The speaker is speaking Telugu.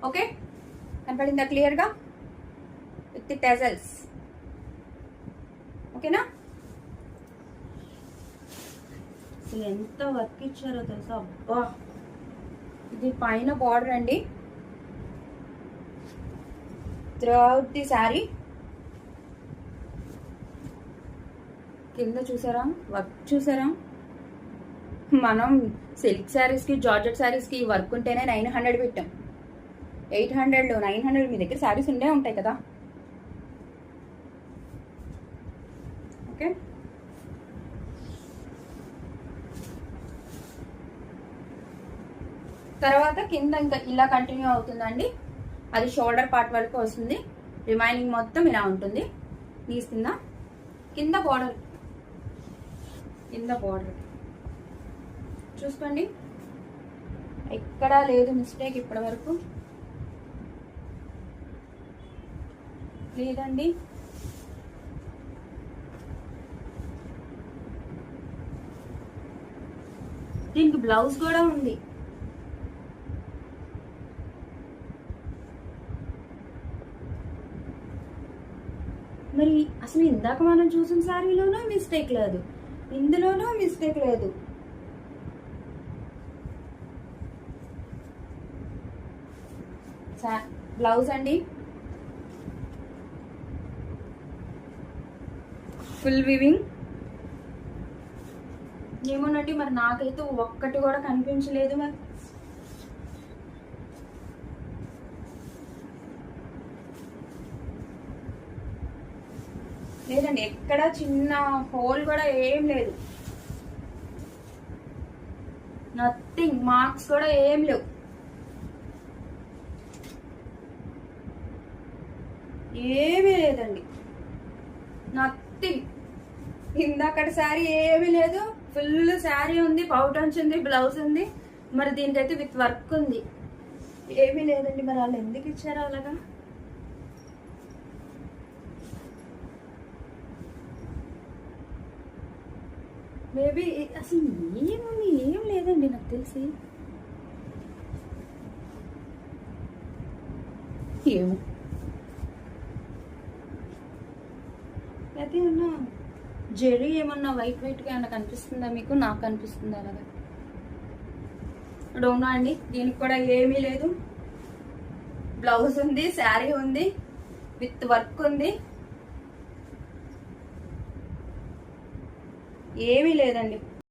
ఓకే, కనపడిందా క్లియర్గా విత్ టెజల్స్? ఓకేనా? అసలు ఎంత వర్క్ ఇచ్చారో తెలుసా? అబ్బా, ఇది పైన బార్డర్ అండి త్రూఅవుట్ ది శారీ. కింద చూసారా వర్క్? చూసారా? మనం సిల్క్ శారీస్కి జార్జెట్ శారీస్కి వర్క్ ఉంటేనే 900 పెట్టాం. 800 900 మీ దగ్గర శారీస్ ఉండే ఉంటాయి కదా. ఓకే, తర్వాత కింద ఇంకా ఇలా కంటిన్యూ అవుతుందండి. అది షోల్డర్ పార్ట్ వరకు వస్తుంది. రిమైనింగ్ మొత్తం ఇలా ఉంటుంది. నీస్ కింద బార్డర్, చూసుకోండి, ఎక్కడా లేదు మిస్టేక్. ఇప్పటి వరకు లేదండి. దీనికి బ్లౌజ్ కూడా ఉంది. మరి అసలు ఇందాక మనం చూసిన శారీలోనూ మిస్టేక్ లేదు, ఇందులోనూ మిస్టేక్ లేదు. బ్లౌజ్ అండి ఫుల్ వివింగ్. ఏమోనండి, మరి నాకైతే ఒక్కటి కూడా కనిపించలేదు. మరి లేదండి, ఎక్కడ చిన్న హోల్ కూడా ఏం లేదు. నథింగ్, మార్క్స్ కూడా ఏం లేవు. ఏమీ లేదండి, నథింగ్. ఇందాకటి శారీ ఏమీ లేదు, ఫుల్ శారీ ఉంది, పౌటన్స్ ఉంది, బ్లౌజ్ ఉంది. మరి దీనికైతే విత్ వర్క్ ఉంది. ఏమీ లేదండి. మరి వాళ్ళు ఎందుకు ఇచ్చారు అలాగా? మేబీ అసలు ఏముంది, ఏం లేదండి నాకు తెలిసి. ఏమో అయితే ఏమన్నా జెరీ ఏమన్నా వైట్ వైట్గా ఏమన్నా కనిపిస్తుందా మీకు? నాకు కనిపిస్తుందా అలాగా? డోంట్ నో అండి. దీనికి కూడా ఏమీ లేదు. బ్లౌజ్ ఉంది, శారీ ఉంది, విత్ వర్క్ ఉంది. ఏమీ లేదండి.